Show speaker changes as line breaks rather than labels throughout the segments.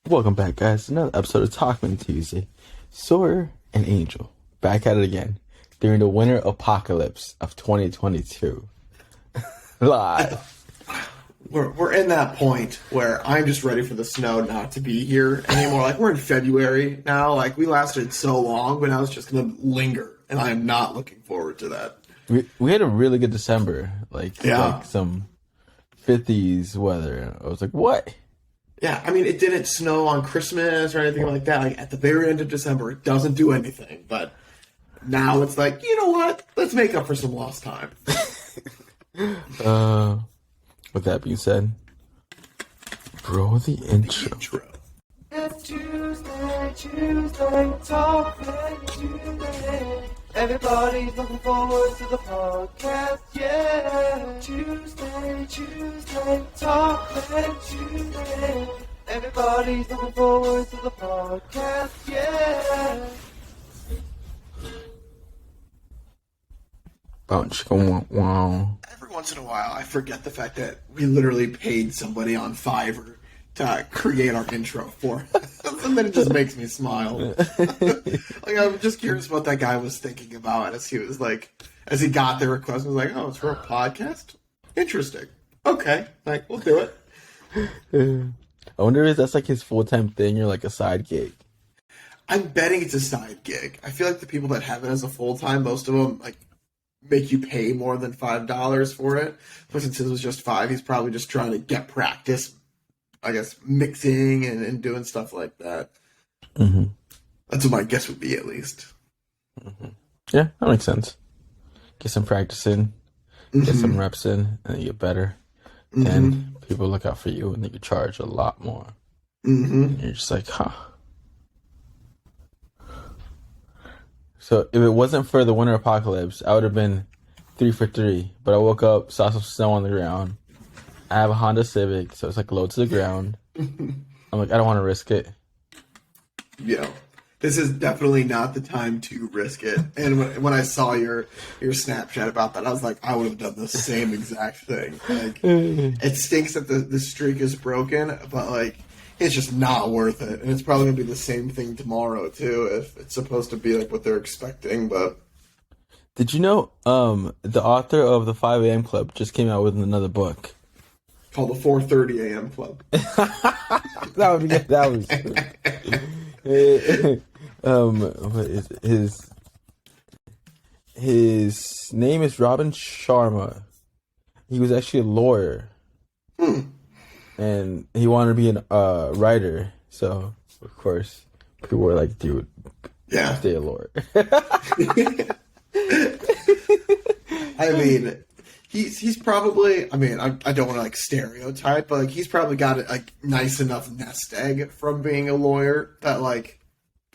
Welcome back, guys, to another episode of Talkmen Tuesday. Sawyer and Angel back at it again during the winter apocalypse of 2022. Live.
We're in that point where I'm just ready for the snow not to be here anymore. Like, we're in February now. Like, we lasted so long, but now it's just going to linger, and I am not looking forward to that.
We had a really good December, like
Yeah.
some 50s weather. I was like, what?
Yeah, I mean, it didn't snow on Christmas or anything like that. Like, at the very end of December, it doesn't do anything. But now it's like, you know what? Let's make up for some lost time.
With that being said, bro, the intro.
It's Tuesday, Talkmen Tuesday. Everybody's looking forward to the podcast, yeah. Tuesday, Talkmen Tuesday. Everybody's looking forward to the podcast, yeah.
Bounce, wow.
Every once in a while, I forget the fact that we literally paid somebody on Fiverr to create our intro for us. And then it just makes me smile. Like, I'm just curious what that guy was thinking about as he was like, as he got the request, he was like, oh, it's for a podcast? Interesting. Okay, like, we'll do it.
I wonder if that's like his full-time thing or like a side gig.
I'm betting it's a side gig. I feel like the people that have it as a full-time, most of them, like, make you pay more than $5 for it. But since it was just $5, he's probably just trying to get practice, I guess, mixing and doing stuff like that.
Mm-hmm.
That's what my guess would be, at least.
Mm-hmm. Yeah, that makes sense. Get some practice in, get some reps in, and then you get better. Then people look out for you, and then you charge a lot more. And you're just like, huh. So if it wasn't for the winter apocalypse, I would have been 3 for 3. But I woke up, saw some snow on the ground. I have a Honda Civic, so it's like low to the ground. I'm like, I don't want to risk it.
Yeah. This is definitely not the time to risk it. And when I saw your Snapchat about that, I was like, I would have done the same exact thing. Like, it stinks that the streak is broken, but like, it's just not worth it. And it's probably gonna be the same thing tomorrow too, if it's supposed to be like what they're expecting. But
did you know the author of the 5 a.m. Club just came out with another book?
Called the 4:30 a.m. Club.
That would be good. That was his name is Robin Sharma. He was actually a lawyer, and he wanted to be a writer. So of course, people were like, "Dude,
Yeah.
stay a lawyer."
I mean, he's probably, I mean, I don't want to like stereotype, but like he's probably got a like nice enough nest egg from being a lawyer that like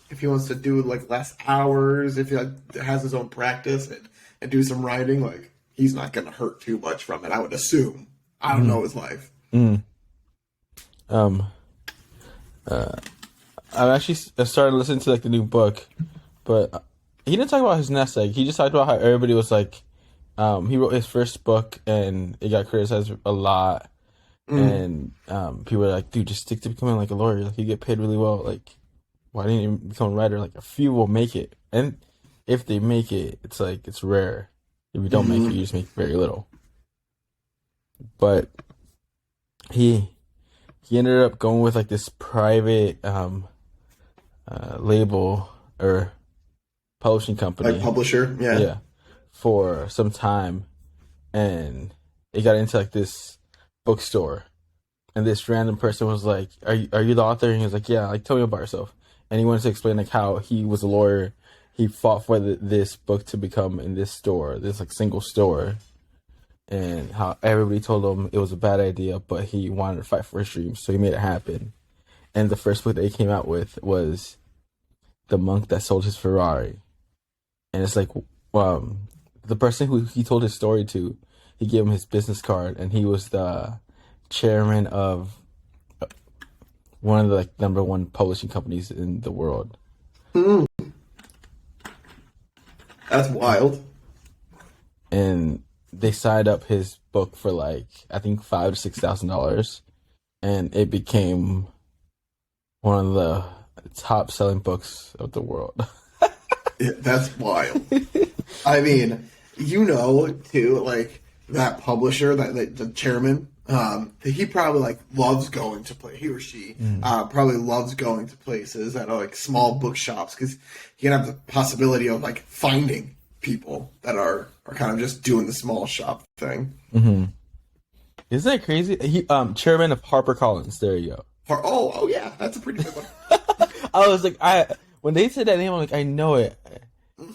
if he wants to do like less hours, if he like, has his own practice and do some writing, like he's not going to hurt too much from it, I would assume. I don't know his life.
I actually started listening to like the new book, but he didn't talk about his nest egg. He just talked about how everybody was like, he wrote his first book and it got criticized a lot, and people were like, "Dude, just stick to becoming like a lawyer. Like you get paid really well. Like, why didn't you become a writer? Like a few will make it, and if they make it, it's like it's rare. If you don't make it, you just make very little." But he ended up going with like this private label or publishing company,
Like publisher, yeah.
for some time, and it got into like this bookstore, and this random person was like, are you the author? And he was like, yeah, like tell me about yourself. And he wanted to explain like how he was a lawyer, he fought for this book to become in this store, this like single store, and how everybody told him it was a bad idea, but he wanted to fight for his dreams, so he made it happen. And the first book that he came out with was The Monk That Sold His Ferrari. And it's like, the person who he told his story to, he gave him his business card, and he was the chairman of one of the like number one publishing companies in the world.
That's wild.
And they signed up his book for like I think $5,000 to $6,000, and it became one of the top selling books of the world.
That's wild. I mean, too, like that publisher, that the chairman, he probably like loves going to play. He or she probably loves going to places that are like small bookshops because you can have the possibility of like finding people that are kind of just doing the small shop thing.
Mm-hmm. Isn't that crazy? He chairman of HarperCollins. There you go.
Oh yeah, that's a pretty good one.
I was like, when they said that name, I'm like, I know it.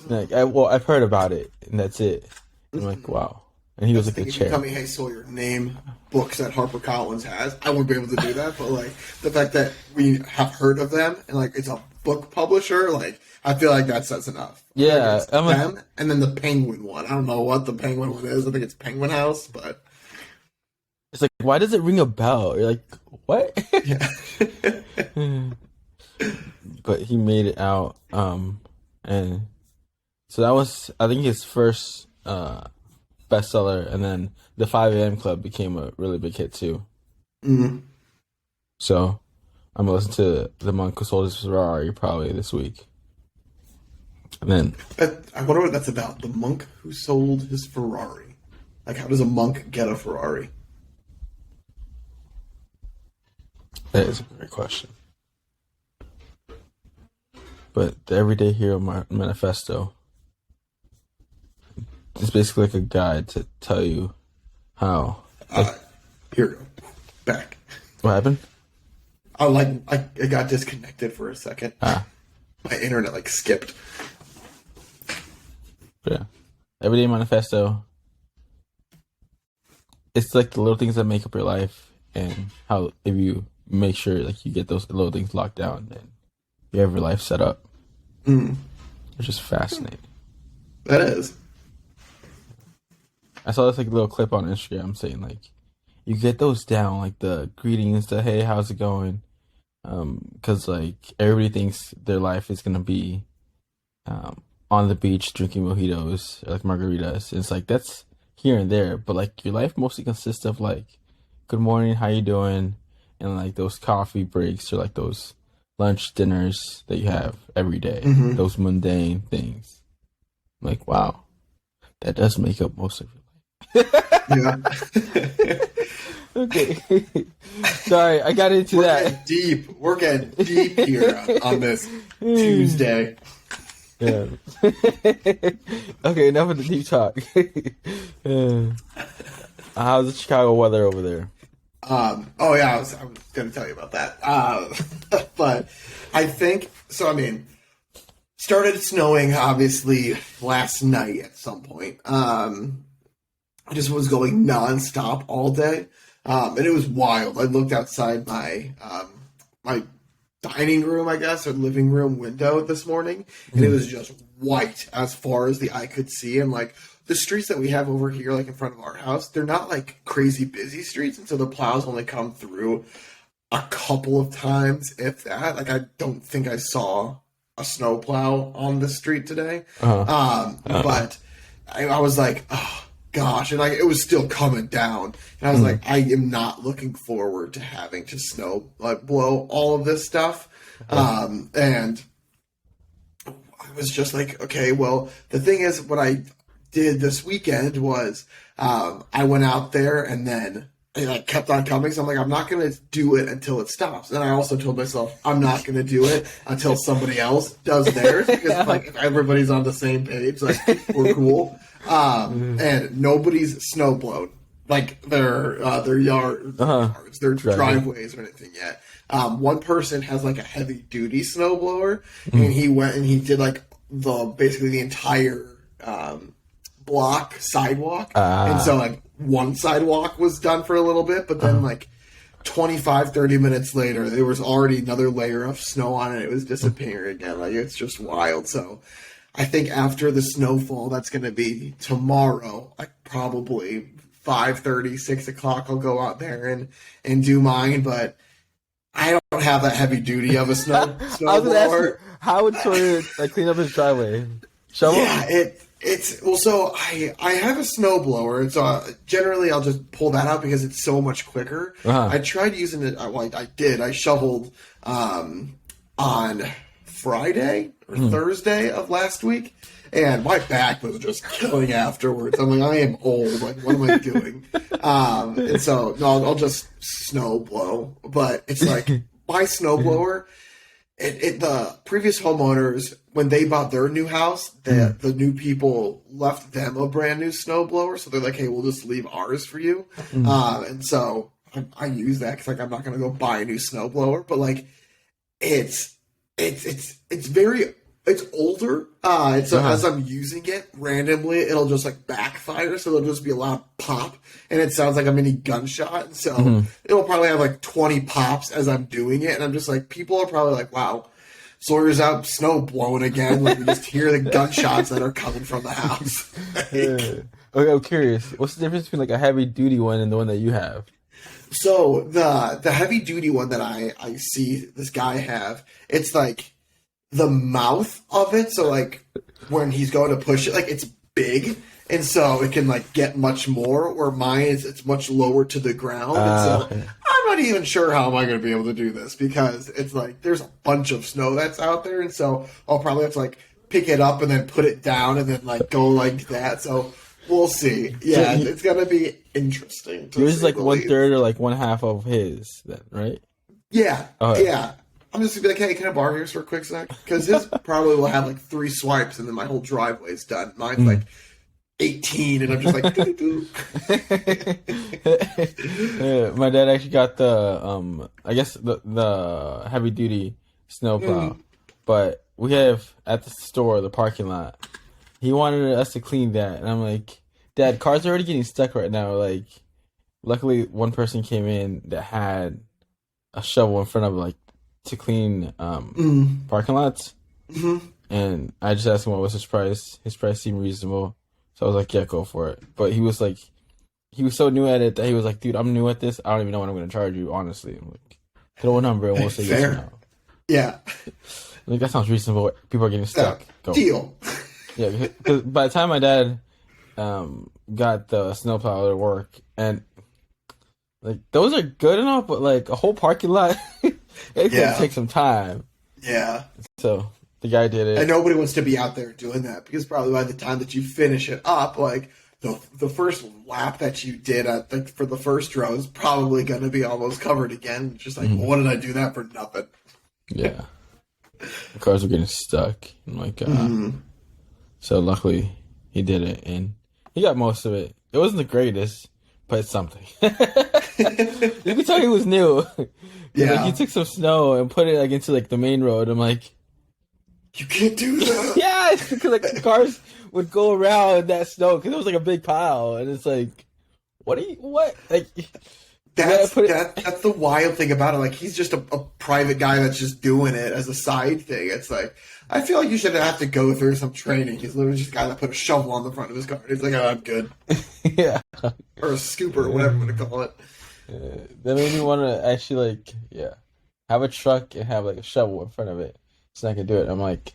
Like, I've heard about it, and that's it. I'm like, wow. And he was like the chair.
Tell me, hey Sawyer, name books that HarperCollins has. I wouldn't be able to do that, but like the fact that we have heard of them and like it's a book publisher, like I feel like that says enough.
Yeah,
like them, and then the Penguin one. I don't know what the Penguin one is. I think it's Penguin House, but
it's like, why does it ring a bell? You're like, what?
Yeah.
But he made it out, and so that was, I think, his first bestseller, and then the 5 a.m. Club became a really big hit too.
Mm-hmm.
So I'm gonna listen to The Monk Who Sold His Ferrari probably this week, and then
I wonder what that's about. The monk who sold his Ferrari. Like, how does a monk get a Ferrari?
that is a great question. But the Everyday Hero Manifesto is basically like a guide to tell you how.
Here we go. Back.
What happened?
I got disconnected for a second. My internet like skipped.
Yeah. Everyday Manifesto. It's like the little things that make up your life, and how if you make sure like you get those little things locked down, then you have your life set up. It's just fascinating.
That is.
I saw this like little clip on Instagram saying like you get those down, like the greetings, the hey, how's it going? Because like everybody thinks their life is gonna be on the beach drinking mojitos or like margaritas. And it's like that's here and there, but like your life mostly consists of like good morning, how you doing, and like those coffee breaks or like those lunch dinners that you have every day. Those mundane things. I'm like, wow, that does make up most of your life.
Yeah.
Okay. Sorry, I got into that.
We're getting deep here on this Tuesday.
Yeah. Okay, enough of the deep talk. How's the Chicago weather over there?
Oh yeah, I was going to tell you about that. But I think so. I mean, started snowing obviously last night at some point. I just was going nonstop all day, and it was wild. I looked outside my my dining room, I guess, or living room window this morning, and it was just white as far as the eye could see. And like the streets that we have over here, like in front of our house, they're not like crazy busy streets, and so the plows only come through a couple of times, if that. Like I don't think I saw a snow plow on the street today, but I was like, oh gosh, and like it was still coming down, and I was like, I am not looking forward to having to snow like blow all of this stuff, and I was just like, okay, well, the thing is, what I did this weekend was I went out there and then it like kept on coming. So I'm like, I'm not going to do it until it stops. And I also told myself I'm not going to do it until somebody else does theirs, because like if everybody's on the same page, like we're cool. And nobody's snow blown like their yards, their driveways or anything yet. One person has like a heavy duty snow blower, and he went and he did like basically the entire block sidewalk, and so like one sidewalk was done for a little bit, but then like 25-30 minutes later there was already another layer of snow on it. It was disappearing again. Like it's just wild. So I think after the snowfall that's going to be tomorrow, like probably 5:30, 6 o'clock, I'll go out there and do mine, but I don't have that heavy duty of a snow
I was gonna ask you, how would Sawyer like clean up his driveway? Shovel?
Yeah, So I have a snowblower, and so generally I'll just pull that out because it's so much quicker.
Uh-huh.
I tried using it. Well, I did. I shoveled on Friday or Thursday of last week, and my back was just killing afterwards. I'm like, I am old. Like, what am I doing? And so no, I'll just snow blow. But it's like my snowblower. The previous homeowners, when they bought their new house, the new people left them a brand new snowblower. So they're like, "Hey, we'll just leave ours for you." And so I use that because like I'm not gonna go buy a new snowblower, but like it's older. And so as I'm using it randomly, it'll just like backfire. So there'll just be a lot of pop, and it sounds like a mini gunshot. And so it'll probably have like 20 pops as I'm doing it, and I'm just like, people are probably like, "Wow, Sawyer's out snow blowing again." Like, you just hear the gunshots that are coming from the house.
Okay, I'm curious. What's the difference between like a heavy duty one and the one that you have?
So the heavy duty one that I see this guy have, it's like the mouth of it. So like when he's going to push it, like it's big, and so it can like get much more. Where mine is, it's much lower to the ground. And so I'm not even sure how am I going to be able to do this because it's like there's a bunch of snow that's out there, and so I'll probably have to like pick it up and then put it down and then like go like that. So we'll see. Yeah, it's gonna be interesting.
Yours is like 1/3 or like 1/2 of his, then, right?
Yeah,
Oh,
yeah. I'm just gonna be like, "Hey, can I borrow yours for a quick sec?" Because his probably will have like 3 swipes and then my whole driveway's done. Mine's like 18, and I'm just like, doo-doo-doo.
Yeah, my dad actually got the I guess the heavy duty snowplow, but we have at the store, the parking lot. He wanted us to clean that, and I'm like, "Dad, cars are already getting stuck right now." Like, luckily, one person came in that had a shovel in front of like to clean parking lots, and I just asked him what was his price. His price seemed reasonable, so I was like, "Yeah, go for it." But he was like, he was so new at it that he was like, "Dude, I'm new at this. I don't even know what I'm going to charge you, honestly." I'm like, "Throw a number and we'll say yes or no."
Yeah,
Like, that sounds reasonable. People are getting stuck. Go.
deal.
Yeah, because by the time my dad got the snowplow to work, and like those are good enough, but like a whole parking lot, it's gonna take some time.
Yeah,
So the guy did it.
and nobody wants to be out there doing that because probably by the time that you finish it up, like the first lap that you did at for the first row is probably going to be almost covered again. It's just like, well, what did I do that for? Nothing.
Yeah, the cars were getting stuck. And like, so luckily he did it, and he got most of it. It wasn't the greatest, but it's something. You can tell he was new.
Yeah.
Like, he took some snow and put it like into like the main road. I'm like,
You can't do that.
yeah, it's because like the cars would go around that snow because it was like a big pile, and it's like, what like?
That's the wild thing about it. Like, he's just a private guy that's just doing it as a side thing. It's like, I feel like you should have to go through some training. He's literally just a guy that put a shovel on the front of his car. He's like, "Oh, I'm good."
Yeah,
Or a scooper, or whatever I'm going to call it.
that made me want to actually like, have a truck and have like a shovel in front of it so I can do it. I'm like,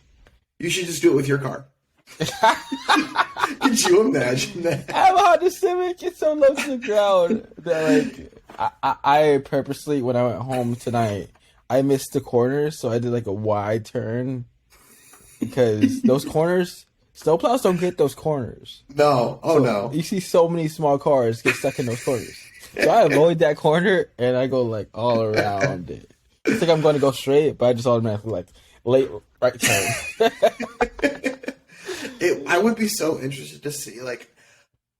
You should just do it with your car. Could you imagine that?
I have a Honda Civic. It's so low to the ground that like I purposely, when I went home tonight, I missed the corners, so I did like a wide turn because those corners, snowplows don't get those corners.
No. Oh,
So
no.
you see so many small cars get stuck in those corners. So I avoid that corner and I go like all around it. It's like I'm going to go straight, but I just automatically like late right turn.
I would be so interested to see, like,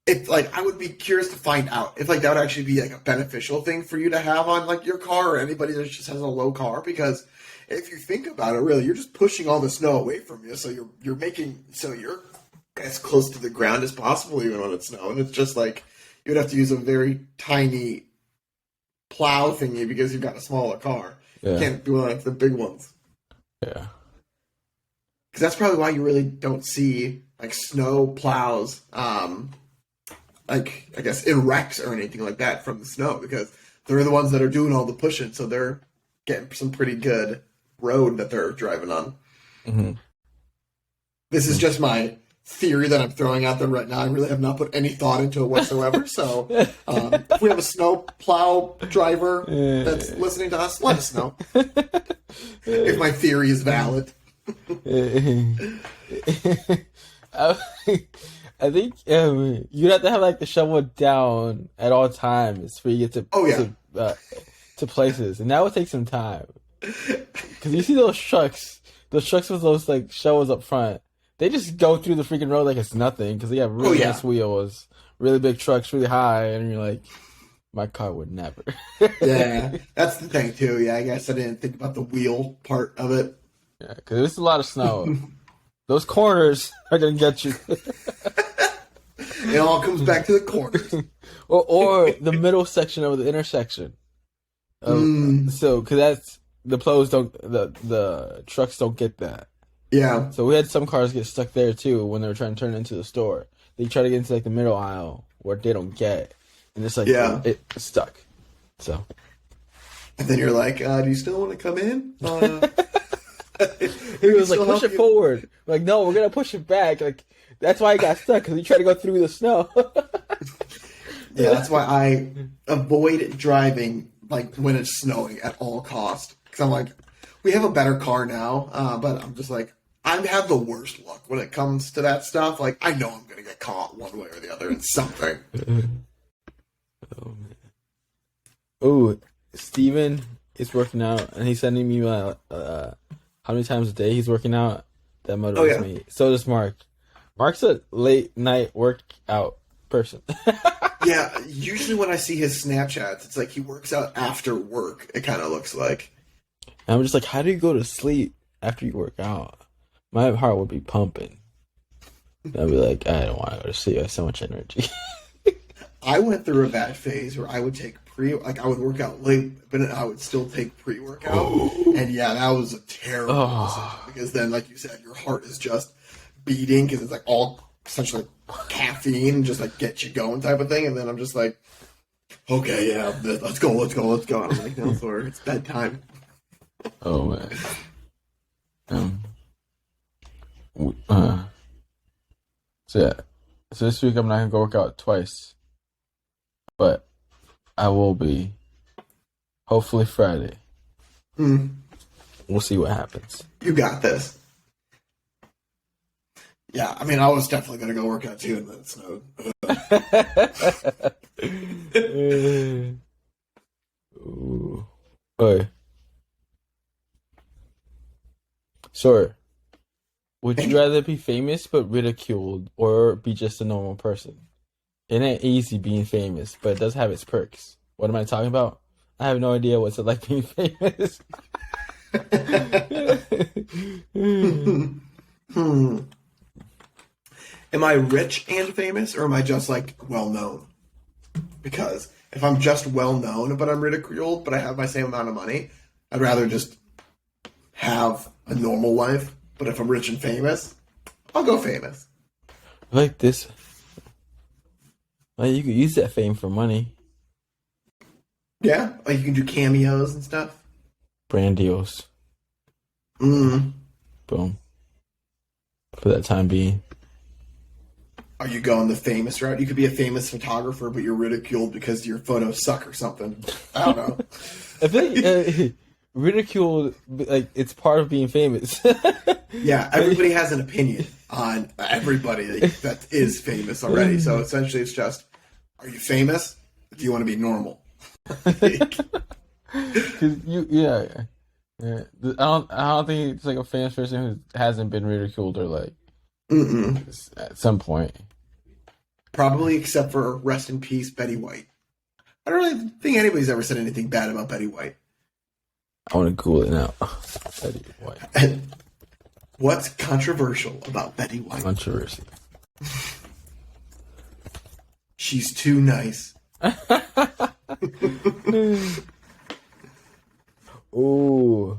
if, like, I would be curious to find out if, like, that would actually be, like, a beneficial thing for you to have on, like, your car or anybody that just has a low car, because if you think about it, really, you're just pushing all the snow away from you, so you're making, so you're as close to the ground as possible even when it's snow, and it's just, like, you'd have to use a very tiny plow thingy because you've got a smaller car.
Yeah.
You can't do, like, the big ones.
Yeah.
Because that's probably why you really don't see, like, snow plows, like, I guess, in wrecks or anything like that from the snow, because they're the ones that are doing all the pushing, so they're getting some pretty good road that they're driving on.
Mm-hmm.
This is just my theory that I'm throwing out there right now. I really have not put any thought into it whatsoever. So if we have a snow plow driver that's listening to us, let us know if my theory is valid.
I think you'd have to have like the shovel down at all times for you get to places, and that would take some time. Because you see those trucks with those like shovels up front, they just go through the freaking road like it's nothing because they have really nice wheels, really big trucks, really high, and you're like, my car would never.
Yeah, that's the thing too. Yeah, I guess I didn't think about the wheel part of it.
Yeah, because there's a lot of snow. Those corners are gonna get you.
It all comes back to the corners,
or the middle section of the intersection. So, because that's the plows don't, the trucks don't get that.
Yeah.
So we had some cars get stuck there too when they were trying to turn into the store. They try to get into like the middle aisle where they don't get, and it's like it's stuck. So.
And then you're like, do you still want to come in?
He was like, push it forward. We're like, no, we're gonna push it back. Like that's why I got stuck because he tried to go through the snow.
Yeah, that's why I avoid driving like when it's snowing at all cost. Because I'm like, we have a better car now, but I'm just like, I have the worst luck when it comes to that stuff. Like I know I'm gonna get caught one way or the other in something.
Oh man. Oh, Steven is working out, and he's sending me how many times a day he's working out. That motivates me. So does Mark. Mark's a late night workout person.
Yeah, usually when I see his Snapchats, it's like he works out after work. It kind of looks like.
And I'm just like, how do you go to sleep after you work out? My heart would be pumping. I'd be like, I don't want to go to sleep. I have so much energy.
I went through a bad phase where I would take I would work out late, but I would still take pre-workout. And yeah, that was a terrible decision because then, like you said, your heart is just beating because it's like all essentially caffeine, just like get you going type of thing. And then I'm just like, okay, yeah, let's go. And I'm like, no, sorry, it's bedtime.
Oh man. So this week I'm not gonna go work out twice, but I will be. Hopefully Friday. We'll see what happens.
You got this. Yeah, I mean, I was definitely gonna go work out too, and then it snowed.
Ooh. Hey. Sorry. Would you rather be famous but ridiculed or be just a normal person? It ain't easy being famous, but it does have its perks. What am I talking about? I have no idea what's it like being famous.
Am I rich and famous, or am I just like well known? Because if I'm just well known but I'm ridiculed, but I have my same amount of money, I'd rather just have a normal life. But if I'm rich and famous, I'll go famous.
Like this. Like you could use that fame for money.
Yeah, like you can do cameos and stuff.
Brand deals.
Mm.
Boom. For that time being.
Are you going the famous route? You could be a famous photographer, but you're ridiculed because your photos suck or something. I don't know.
I think ridiculed, like it's part of being famous.
Yeah, everybody has an opinion on everybody that is famous already. So essentially, it's just, are you famous? Do you want to be normal?
Yeah. I don't think it's like a famous person who hasn't been ridiculed or like at some point.
Probably, except for rest in peace, Betty White. I don't really think anybody's ever said anything bad about Betty White.
I want to Google it now. Betty White.
What's controversial about Betty White?
Controversy.
She's too nice.
Ooh.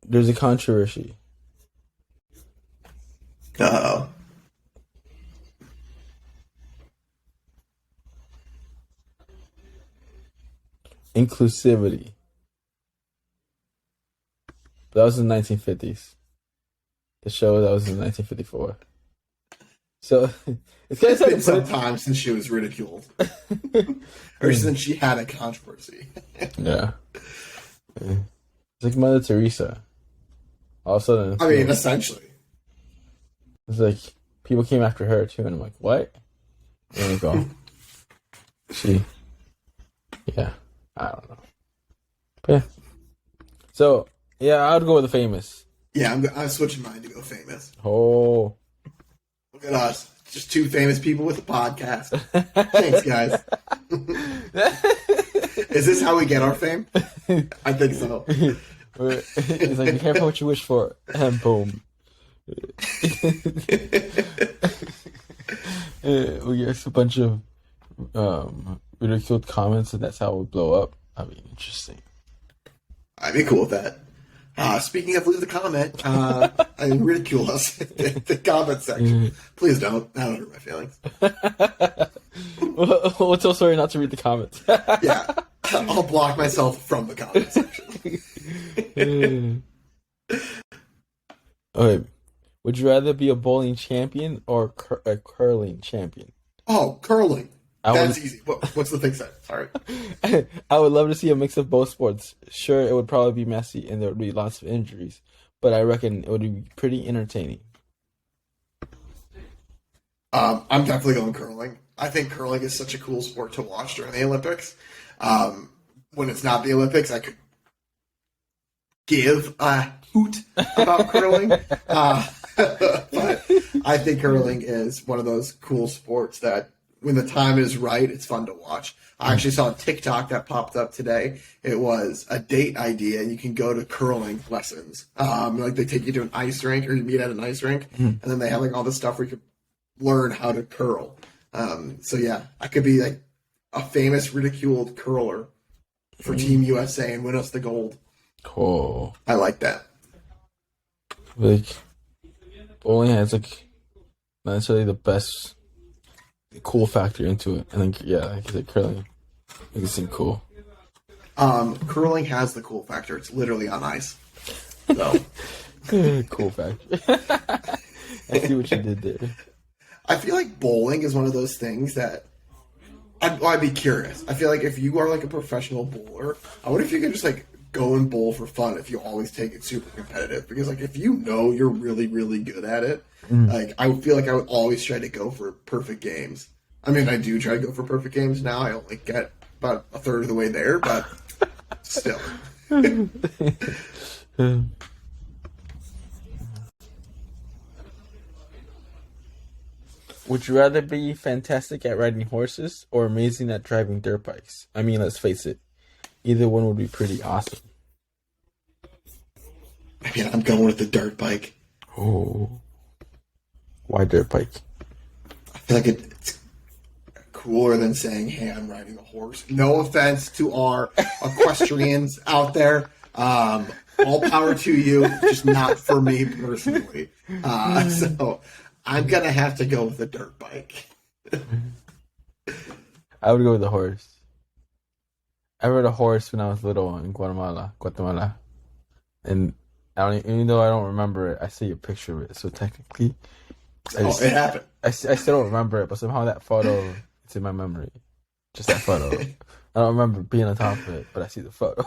There's a controversy.
Uh-oh.
Inclusivity. That was in the 1950s. The show that was in 1954. So it's kind
It's
of
been some time since she was ridiculed, or since she had a controversy.
Yeah. It's like Mother Teresa. All of a sudden,
I mean, essentially.
it's like people came after her too, and I'm like, what? And I go, yeah, I don't know. But yeah. So, yeah, I would go with the famous.
Yeah, I'm switching mine to go famous.
Oh.
Look at us. Just two famous people with a podcast. Thanks, guys. Is this how we get our fame? I think so.
It's like, be careful what you wish for. And boom. We get a bunch of ridiculed comments, and that's how we blow up. I mean, interesting.
I'd be cool with that. Speaking of leave the comment, and ridicule us in the comment section. Please don't. That'll hurt my feelings.
We'll tell sorry not to read the comments.
Yeah. I'll block myself from the comment section.
Okay. Would you rather be a bowling champion or a curling champion?
Oh, curling. That's
would-
easy. What's the thing say? Sorry.
I would love to see a mix of both sports. Sure, it would probably be messy and there would be lots of injuries, but I reckon it would be pretty entertaining.
I'm definitely going curling. I think curling is such a cool sport to watch during the Olympics. When it's not the Olympics, I could give a hoot about curling. But I think curling is one of those cool sports that when the time is right, it's fun to watch. I actually saw a TikTok that popped up today. It was a date idea, and you can go to curling lessons. Like they take you to an ice rink, or you meet at an ice rink, and then they have like all this stuff where you can learn how to curl. So yeah, I could be like a famous ridiculed curler for Team USA and win us the gold.
Cool.
I like that.
Like, bowling has like not necessarily the best cool factor into it. I think, yeah, like I said, curling makes it seem cool.
Curling has the cool factor. It's literally on ice. So
Cool factor. I see what you did there.
I feel like bowling is one of those things that I'd be curious. I feel like if you are like a professional bowler, I wonder if you could just like go and bowl for fun if you always take it super competitive. Because like if you know you're really, really good at it, like I feel like I would always try to go for perfect games. I mean, I do try to go for perfect games now. I only get about a third of the way there, but still.
Would you rather be fantastic at riding horses or amazing at driving dirt bikes? I mean, let's face it, either one would be pretty awesome.
I mean, I'm going with the dirt bike.
Oh. Why dirt bike?
I feel like it's cooler than saying, hey, I'm riding a horse. No offense to our equestrians out there. All power to you, just not for me personally. So I'm going to have to go with the dirt bike.
I would go with the horse. I rode a horse when I was little in Guatemala. And even though I don't remember it, I see a picture of it. So technically,
It happened.
I still don't remember it, but somehow that photo, it's in my memory. Just that photo. I don't remember being on top of it, but I see the photo.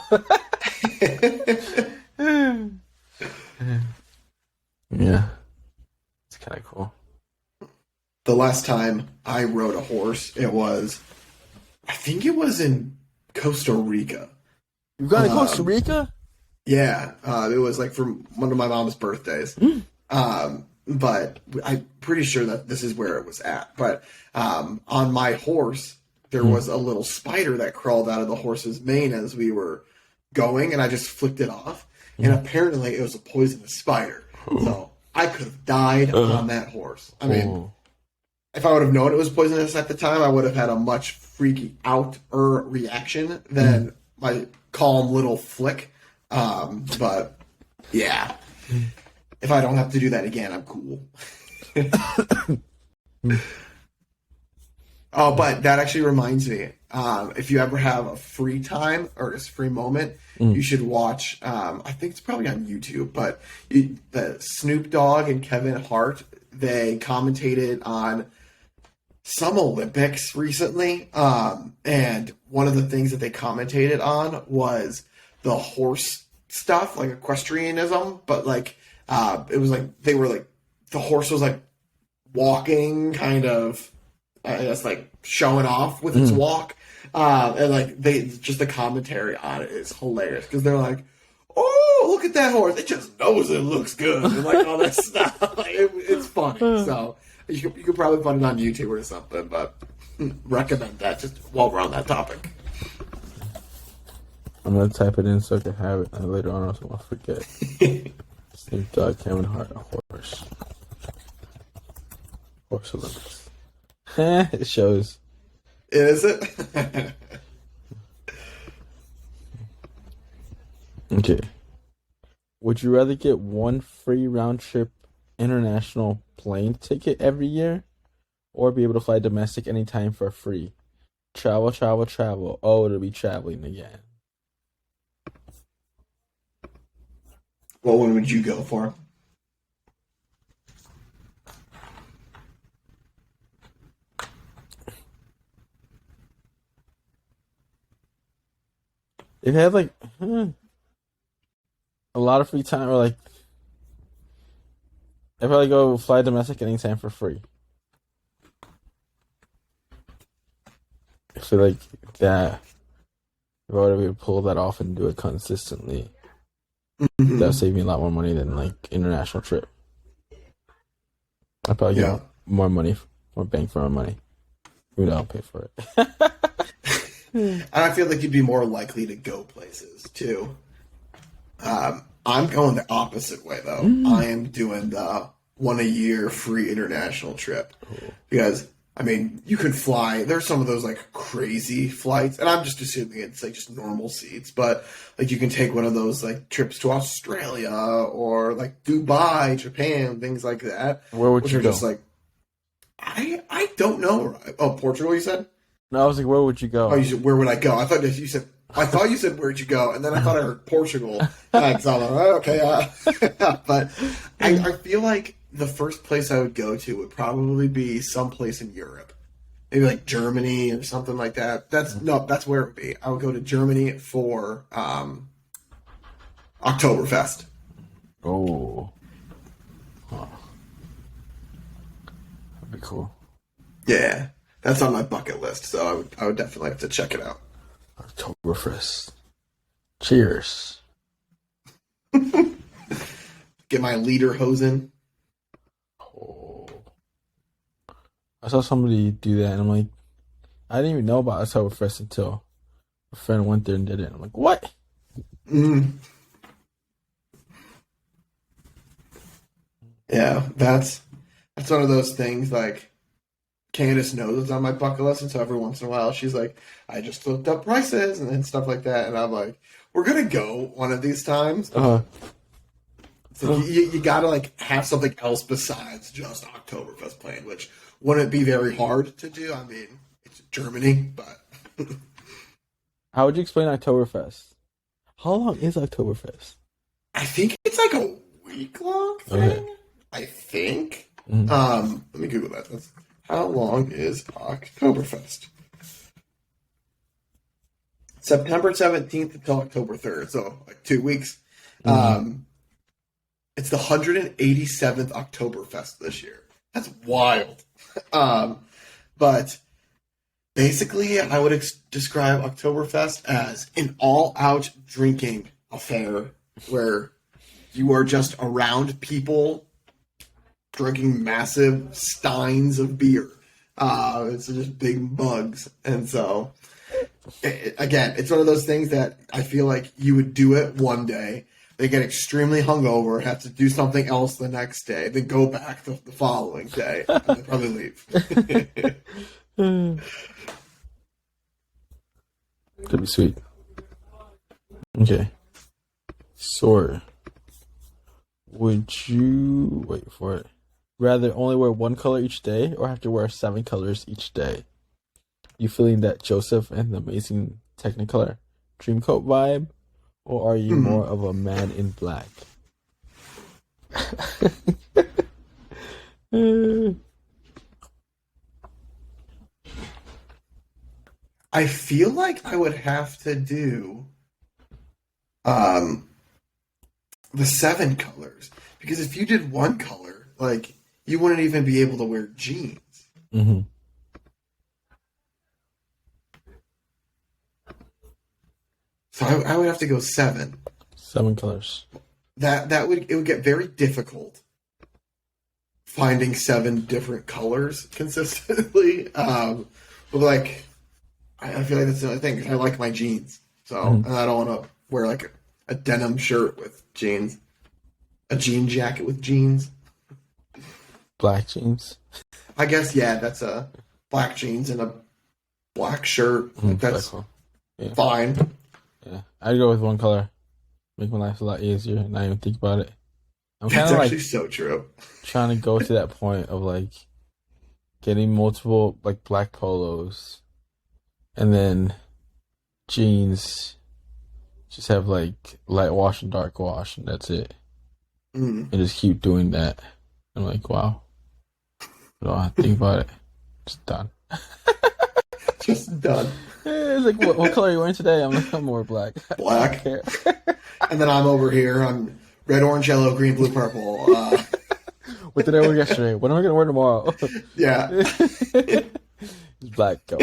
Yeah. It's kind of cool.
The last time I rode a horse, I think it was in Costa Rica.
You got to Costa Rica?
Yeah, it was like for one of my mom's birthdays. But I'm pretty sure that this is where it was at. But on my horse, there was a little spider that crawled out of the horse's mane as we were going, and I just flicked it off. And apparently it was a poisonous spider. So I could have died on that horse. I mean, if I would have known it was poisonous at the time, I would have had a much freaky out-er reaction than my calm little flick. But yeah, if I don't have to do that again, I'm cool. Oh, but that actually reminds me. If you ever have a free time or a free moment, you should watch. I think it's probably on YouTube, but the Snoop Dogg and Kevin Hart, they commentated on some Olympics recently, and one of the things that they commentated on was the horse stuff, like equestrianism, but like it was like they were like the horse was like walking kind of, I guess, like showing off with its walk. And like the commentary on it is hilarious because they're like, "Oh, look at that horse! It just knows it looks good," and like all that stuff. Like, it's funny. So you could probably find it on YouTube or something. But recommend that just while we're on that topic.
I'm gonna type it in so I can have it, and later on I'll forget. Snoop Dogg, Kevin Hart, horse Olympics. It shows.
Is it?
Okay. Would you rather get one free round trip international plane ticket every year, or be able to fly domestic anytime for free? Travel, travel, travel. Oh, it'll be traveling again.
What one would you go for?
If you had like a lot of free time, or like I'd probably go fly domestic anytime for free. I feel like that if I were to pull that off and do it consistently, that would save me a lot more money than like international trip. I'd probably get more money, more bang for my money. Even though I'll pay for it.
And I feel like you'd be more likely to go places too. I'm going the opposite way though. I am doing the one a year free international trip because I mean you can fly. There's some of those like crazy flights, and I'm just assuming it's like just normal seats, but like you can take one of those like trips to Australia or like Dubai, Japan, things like that.
Where would you go?
Just like I don't know. Oh, Portugal, you said?
No, I was like, where would you go?
Oh, you said, where would I go? I thought you said where'd you go, and then I thought I heard Portugal. So I'm like, oh, okay. But I feel like the first place I would go to would probably be someplace in Europe, maybe like Germany or something like that. That's where it would be. I would go to Germany for Oktoberfest.
Oh, that'd be cool.
Yeah. That's on my bucket list, so I would definitely have to check it out.
Oktoberfest. Cheers.
Get my lederhosen.
Oh. I saw somebody do that, and I'm like, I didn't even know about Oktoberfest until a friend went there and did it. I'm like, what?
Yeah, that's one of those things like Candace knows it's on my bucket list, and so every once in a while she's like, I just looked up prices and stuff like that, and I'm like, we're gonna go one of these times. So you gotta like have something else besides just Oktoberfest planned, which wouldn't be very hard to do. I mean, it's Germany, but
how would you explain Oktoberfest? How long is Oktoberfest?
I think it's like a week-long thing.
Okay.
I think. Let me Google that. How long is Oktoberfest? September 17th until October 3rd, so like 2 weeks. It's the 187th Oktoberfest this year. That's wild. But basically, I would describe Oktoberfest as an all-out drinking affair where you are just around people drinking massive steins of beer. It's just big mugs. And so, again, it's one of those things that I feel like you would do it one day. They get extremely hungover, have to do something else the next day, then go back the following day, and then probably leave.
Could be sweet. Okay. Sora. Would you wait for it? Rather only wear one color each day, or have to wear 7 colors each day? You feeling that Joseph and the Amazing Technicolor Dreamcoat vibe, or are you more of a man in black?
I feel like I would have to do um the 7 colors, because if you did one color, like, you wouldn't even be able to wear jeans.
Mm-hmm.
So I would have to go 7.
7 colors.
It would get very difficult finding 7 different colors consistently. But like, I feel like that's the other thing, 'cause I like my jeans, so and I don't want to wear like a denim shirt with jeans, a jean jacket with jeans.
Black jeans.
I guess, yeah, that's a black jeans and a black shirt. Like, that's fine.
Yeah, I'd go with 1 color. Make my life a lot easier, not even think about it. I'm kind
That's
of
actually
like
so true.
trying to go to that point of like getting multiple like black polos, and then jeans just have like light wash and dark wash, and that's it. And just keep doing that. I'm like, wow. I don't have to think about it. Just done.
Just done.
It's like, what color are you wearing today? I'm like, I'm more black.
Black.
I don't care.
And then I'm over here. I'm red, orange, yellow, green, blue, purple.
What did I wear yesterday? What am I going to wear tomorrow?
Yeah.
It's black, go.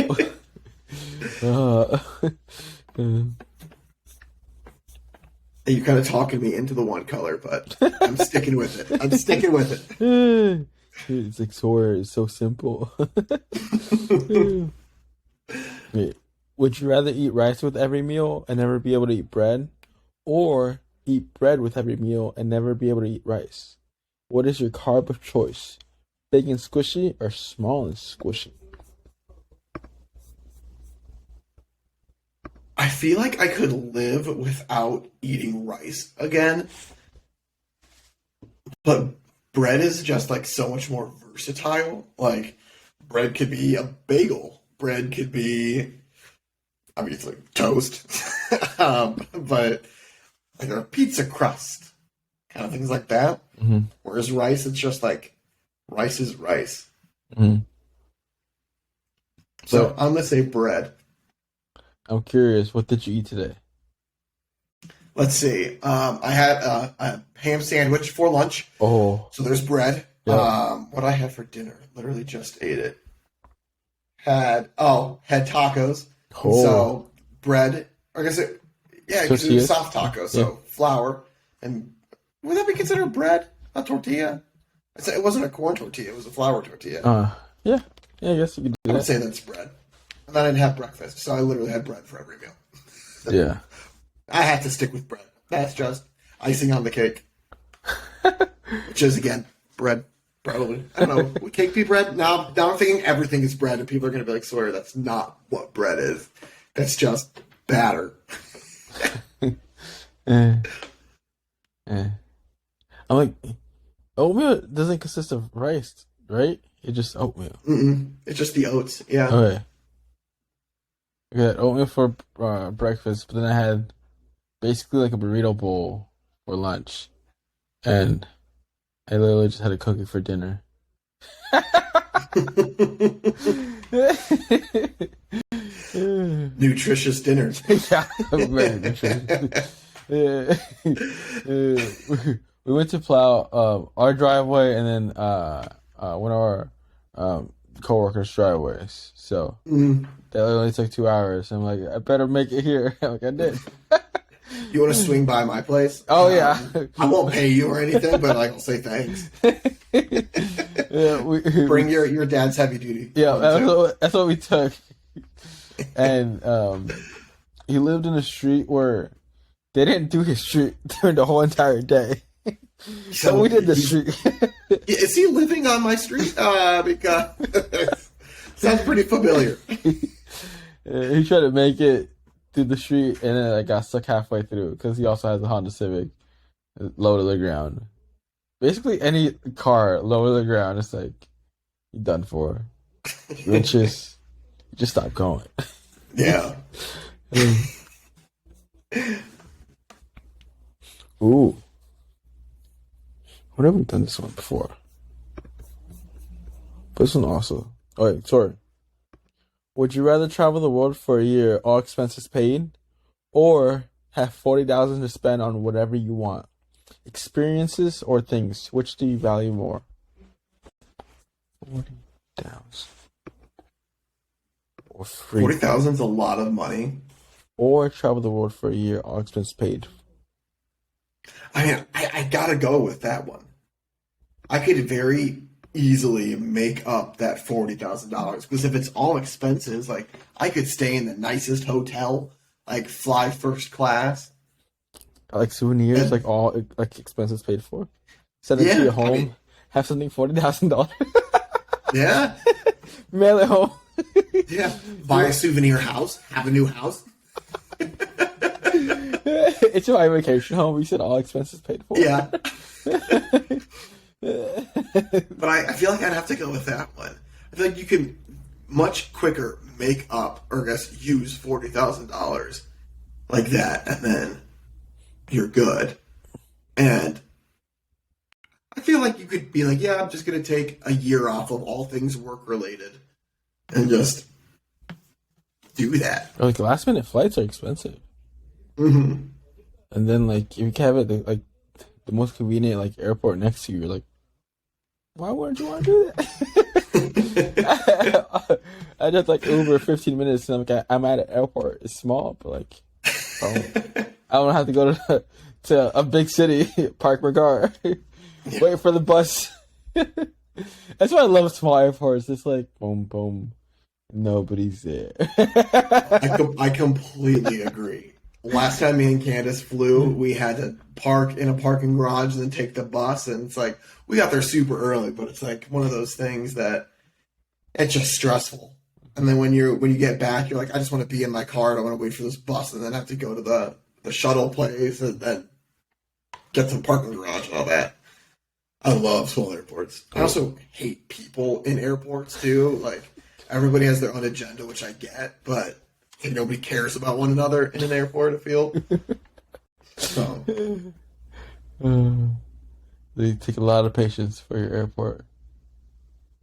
You're kind of talking me into the 1 color, but I'm sticking with it. I'm sticking with it.
It's like it's so simple. Wait, would you rather eat rice with every meal and never be able to eat bread, or eat bread with every meal and never be able to eat rice? What is your carb of choice? Big and squishy or small and squishy?
I feel like I could live without eating rice again, but bread is just like so much more versatile. Like, bread could be a bagel. Bread could be, I mean, it's like toast, but like a pizza crust, kind of things like that.
Mm-hmm.
Whereas rice, it's just like, rice is rice.
Mm-hmm.
So I'm gonna say bread.
I'm curious, what did you eat today?
Let's see. I had a ham sandwich for lunch.
Oh,
So there's bread.
Yeah.
What I had for dinner, literally just ate it. Had tacos.
Oh.
So bread, or I guess because it was
Tortillas?
soft taco, so
Yeah.
flour. And would that be considered bread? A tortilla? It wasn't a corn tortilla, it was a flour tortilla.
Yeah, I guess you could
I
do
would
that.
say that's bread. And I didn't have breakfast, so I literally had bread for every meal.
Yeah.
I had to stick with bread. That's just icing on the cake. Which is, again, bread. Probably. I don't know. Would cake be bread? Now I'm thinking everything is bread, and people are going to be like, Sawyer, that's not what bread is. That's just batter.
I'm like, oatmeal doesn't consist of rice, right? It's just oatmeal.
It's just the oats. Yeah.
Okay. I got oatmeal for breakfast, but then I had basically like a burrito bowl for lunch, and I literally just had a cookie for dinner.
Nutritious dinner.
Yeah, very nutritious. We went to plow our driveway and then one of our co-workers' driveways. So that only took 2 hours. I'm like, I better make it here. Like I did.
You want to swing by my place?
Oh yeah.
I won't pay you or anything, but I'll say thanks.
Yeah,
Bring your dad's heavy duty.
Yeah, that's what we took. And he lived in a street where they didn't do his street during the whole entire day. So we did the street.
Is he living on my street? Because sounds pretty familiar.
He tried to make it through the street, and then I got stuck halfway through because he also has a Honda Civic low to the ground. Basically, any car low to the ground, it's like you're done for. You're just stop going.
Yeah.
Ooh. When have we done this one before? But this one also. Oh, wait, sorry. Would you rather travel the world for a year, all expenses paid, or have 40,000 to spend on whatever you want? Experiences or things? Which do you value more? 40,000. Or free.
40,000 is a lot of money.
Or travel the world for a year, all expenses paid.
I mean, I gotta go with that one. I could very easily make up that $40,000 because if it's all expenses, like I could stay in the nicest hotel, like fly first class,
Like souvenirs,
and,
like all like expenses paid for. Send it to
yeah,
your home.
I mean,
Have something $40,000.
yeah,
Mail it home.
yeah. Buy a souvenir house, have a new house.
It's your vacation home. We said all expenses paid for.
Yeah. But I feel like I'd have to go with that one. I feel like you can much quicker make up, or I guess use $40,000 like that, and then you're good. And I feel like you could be like, yeah, I'm just going to take a year off of all things work related and just do that.
Or like last minute flights are expensive.
Mm-hmm.
And then like if you can have it like the most convenient like airport next to you, you're like, why wouldn't you want to do that? I just like Uber 15 minutes and I'm at an airport. It's small, but like I don't have to go to a big city, park my car, wait for the bus. That's why I love small airports. It's like boom, boom, nobody's there.
I completely agree. Last time me and Candace flew, we had to park in a parking garage and then take the bus, and it's like we got there super early, but it's like one of those things that it's just stressful. And then when you get back, you're like, I just want to be in my car. I don't want to wait for this bus, and then have to go to the shuttle place and then get to the parking garage and all that. I love small airports. I also hate people in airports too. Like everybody has their own agenda, which I get, but like, nobody cares about one another in an airport. I feel so.
They take a lot of patience for your airport.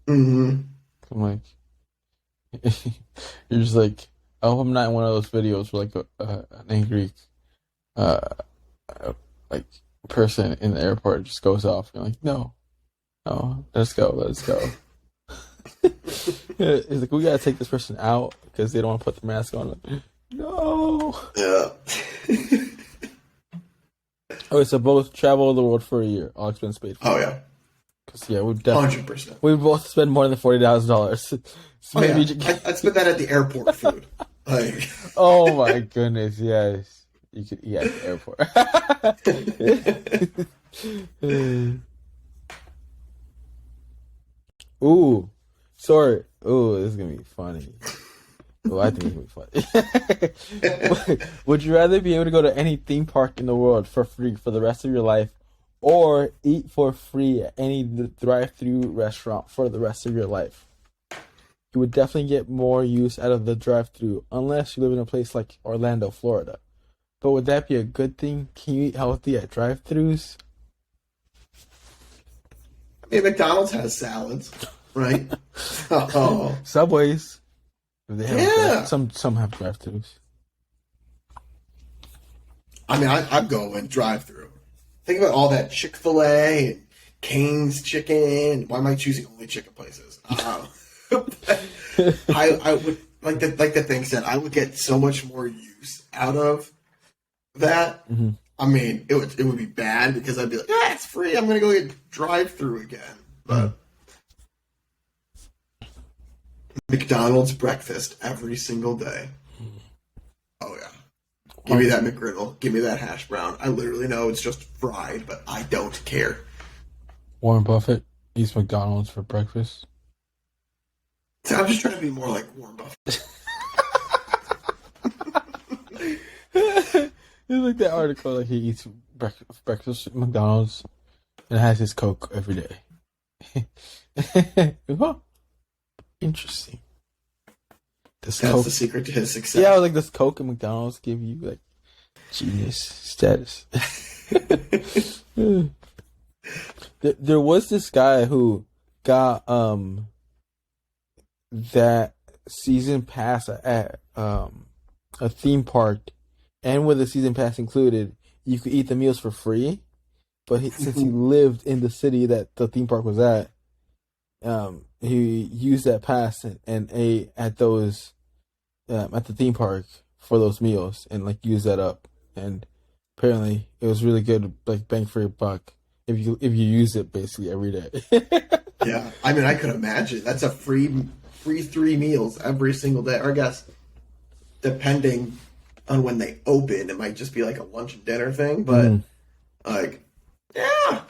Mm-hmm.
I'm like, you're just like, I hope I'm not in one of those videos where like an angry, like person in the airport just goes off. You're like, no, let's go. It's like we gotta take this person out because they don't want to put the mask on. Like, no.
Yeah.
Okay, so both travel the world for a year, all expense paid for.
Oh yeah.
Because yeah, we definitely
100%.
we both spend more than $40,000. So maybe
I'd spend that at the airport food. Like,
oh my goodness, yes, you could eat at the airport. Ooh, sorry. Ooh, this is gonna be funny. Oh, I think it's gonna be funny. Would you rather be able to go to any theme park in the world for free for the rest of your life, or eat for free at any drive-through restaurant for the rest of your life? You would definitely get more use out of the drive-through, unless you live in a place like Orlando, Florida. But would that be a good thing? Can you eat healthy at drive-throughs?
I mean, McDonald's has salads, right? Oh,
Subways. They have
yeah.
Some have drive-throughs.
I mean, I'd go and drive-through. Think about all that Chick-fil-A and Cane's Chicken. Why am I choosing only chicken places? I would like the thing said. I would get so much more use out of that.
Mm-hmm.
I mean, it would be bad because I'd be like, yeah, it's free. I'm gonna go get drive-through again. But McDonald's breakfast every single day. Oh yeah. Give me that McGriddle. Give me that hash brown. I literally know it's just fried, but I don't care.
Warren Buffett eats McDonald's for breakfast.
So I'm just trying to be more like Warren Buffett.
It's like that article, like he eats breakfast at McDonald's and has his Coke every day. Huh. Interesting. This
That's
Coke.
the secret to his success.
Yeah, I was like, does Coke and McDonald's give you like genius status? There was this guy who got that season pass at a theme park, and with the season pass included, you could eat the meals for free. But since he lived in the city that the theme park was at, he used that pass and ate at those at the theme park for those meals and like used that up. And apparently, it was really good, like bang for your buck if you use it basically every day.
Yeah, I mean, I could imagine that's a free 3 meals every single day. Or I guess depending on when they open, it might just be like a lunch and dinner thing. But like, yeah,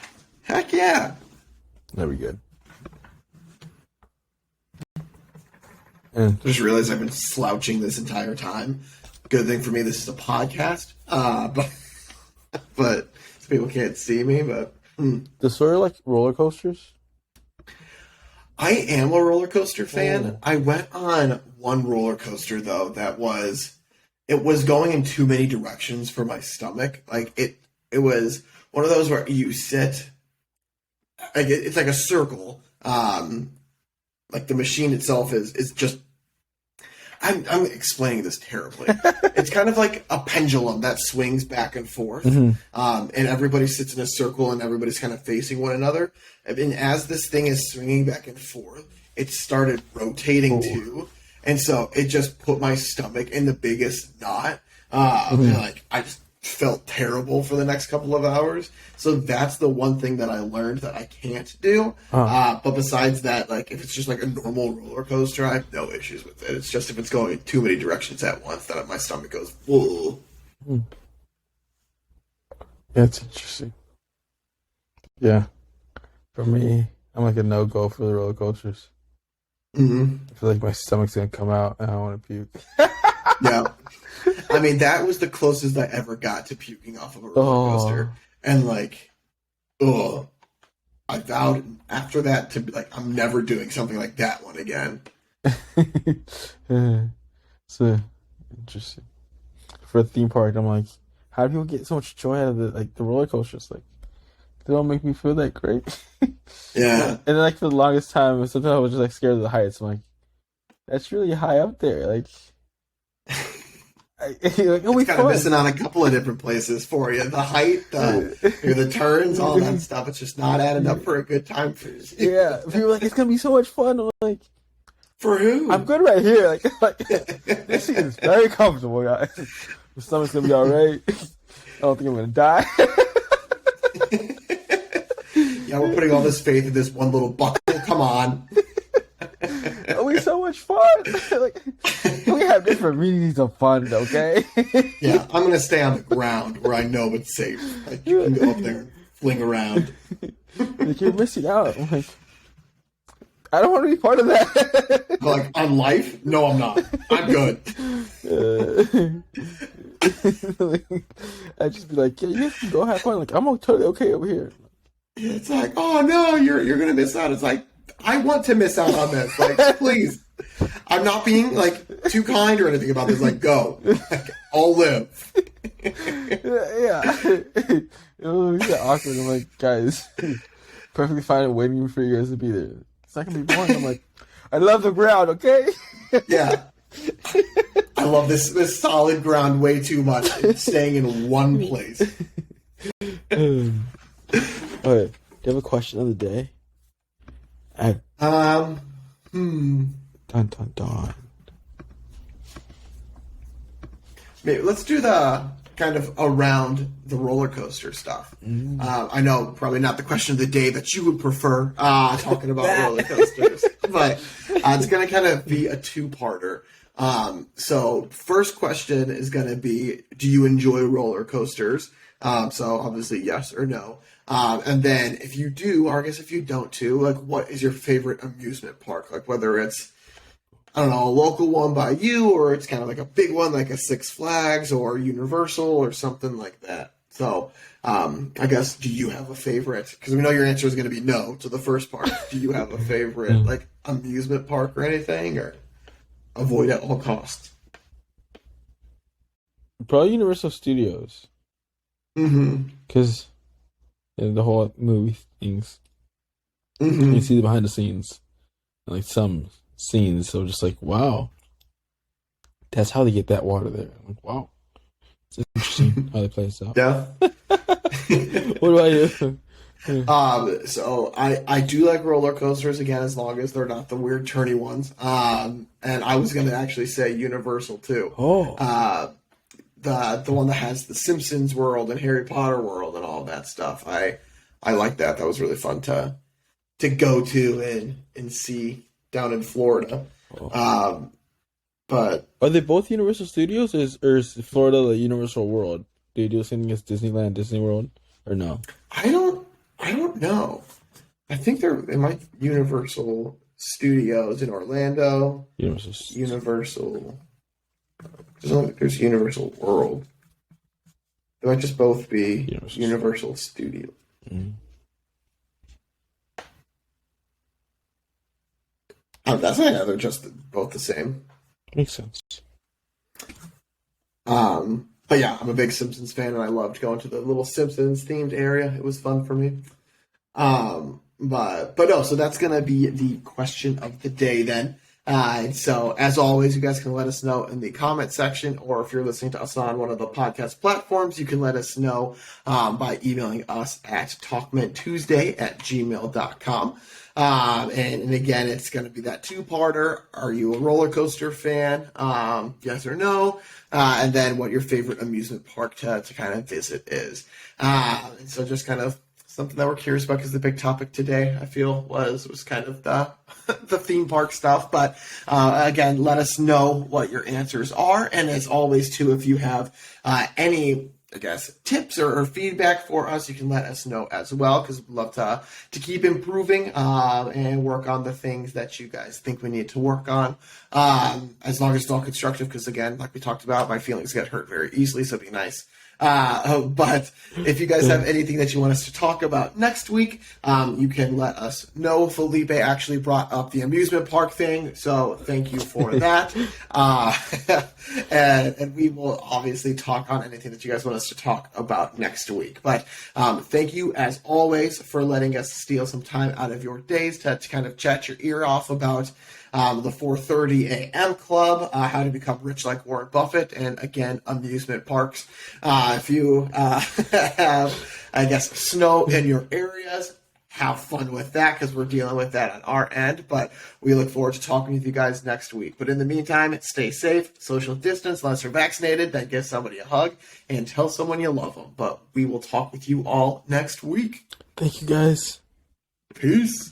heck yeah,
That'd be good. And
just realized I've been slouching this entire time. Good thing for me, this is a podcast. But people can't see me. But
the sort of like roller coasters.
I am a roller coaster fan.
Oh.
I went on one roller coaster though that was going in too many directions for my stomach. Like it was one of those where you sit, like it's like a circle. Like the machine itself is just. I'm explaining this terribly. It's kind of like a pendulum that swings back and forth, and everybody sits in a circle and everybody's kind of facing one another. And as this thing is swinging back and forth, it started rotating too, and so it just put my stomach in the biggest knot. And like I just felt terrible for the next couple of hours. So that's the one thing that I learned that I can't do. But besides that, like if it's just like a normal roller coaster, I have no issues with it. It's just if it's going in too many directions at once that my stomach goes, whoa.
That's interesting. Yeah. For me, I'm like a no-go for the roller coasters. I feel like my stomach's going to come out and I want to puke.
Yeah. I mean, that was the closest I ever got to puking off of a roller coaster. And like, I vowed after that to be like, I'm never doing something like that one again.
So interesting. For a theme park, I'm like, how do people get so much joy out of the roller coasters? Like, they don't make me feel that great.
Yeah.
And then like for the longest time, sometimes I was just like scared of the heights. I'm like, that's really high up there. Like, like oh, we
kind of missing on a couple of different places for you. The height, the turns, all that stuff. It's just not adding up for a good time for you.
Yeah, people are like, it's gonna be so much fun. I'm like,
for who?
I'm good right here. Like this seat is very comfortable, guys. My stomach's gonna be all right. I don't think I'm gonna die.
Yeah, we're putting all this faith in this one little buckle. Come on.
It'll be so much fun. Like, we have different meanings of fun, okay?
Yeah, I'm gonna stay on the ground where I know it's safe. Like you can go up there and fling around.
Like you're missing out. I'm like, I don't want to be part of that.
Like on life? No, I'm not. I'm good.
I'd just be like, yeah, you guys can go have fun. Like I'm totally okay over here.
It's like, oh no, you're gonna miss out. It's like, I want to miss out on this. Like, please. I'm not being like too kind or anything about this. Like, go. Like, I'll live.
Yeah. It was really awkward. I'm like, guys, perfectly fine waiting for you guys to be there. It's not gonna be boring. I'm like, I love the ground, okay?
Yeah. I love this solid ground way too much. It's staying in one place.
Okay. Do you have a question of the day?
Dun
Dun dun.
Maybe let's do the kind of around the roller coaster stuff. I know probably not the question of the day that you would prefer talking about roller coasters, but it's going to kind of be a two-parter. So first question is going to be, do you enjoy roller coasters? So obviously yes or no. And then if you do, or I guess if you don't too, like what is your favorite amusement park? Like whether it's, I don't know, a local one by you, or it's kind of like a big one like a Six Flags or Universal or something like that. So I guess, do you have a favorite? Because we know your answer is going to be no to the first part. Do you have a favorite like amusement park or anything? Or avoid at all costs.
Probably Universal Studios.
Mm-hmm.
Because the whole movie things.
Mm-hmm.
You see the behind the scenes. Like some scenes. So just like, wow. That's how they get that water there. I'm like, wow. It's interesting how they play this out.
Yeah.
What about you?
So I do like roller coasters again, as long as they're not the weird turny ones. And I was gonna actually say Universal too.
Oh.
The one that has the Simpsons world and Harry Potter world and all that stuff. I like that. That was really fun to go to and see down in Florida.
Oh.
But
Are they both Universal Studios, or is Florida the Universal World? Do you do the same thing as Disneyland, Disney World, or no?
I don't know. I think they're Universal Studios in Orlando. Universal. There's Universal World. They might just both be Universal Studios.
Mm-hmm.
That's not. They're just both the same.
Makes sense.
But yeah, I'm a big Simpsons fan, and I loved going to the little Simpsons themed area. It was fun for me. But no, so that's gonna be the question of the day then. So as always, you guys can let us know in the comment section, or if you're listening to us on one of the podcast platforms, you can let us know by emailing us at talkmentuesday@gmail.com. And again, it's going to be that two-parter. Are you a roller coaster fan? Yes or no? And then what your favorite amusement park to kind of visit is. And so just kind of something that we're curious about, because the big topic today, I feel, was kind of the the theme park stuff. But again, let us know what your answers are. And as always, too, if you have any, I guess, tips or feedback for us, you can let us know as well, because we'd love to keep improving and work on the things that you guys think we need to work on, as long as it's all constructive, because again, like we talked about, my feelings get hurt very easily, so it'd be nice. But if you guys have anything that you want us to talk about next week, you can let us know. Felipe actually brought up the amusement park thing, so thank you for that. And we will obviously talk on anything that you guys want us to talk about next week. But thank you, as always, for letting us steal some time out of your days to kind of chat your ear off about the 4:30 a.m. Club, how to become rich like Warren Buffett, and again, amusement parks. If you have, I guess, snow in your areas, have fun with that, because we're dealing with that on our end. But we look forward to talking with you guys next week. But in the meantime, stay safe, social distance, unless you're vaccinated, then give somebody a hug and tell someone you love them. But we will talk with you all next week.
Thank you, guys.
Peace.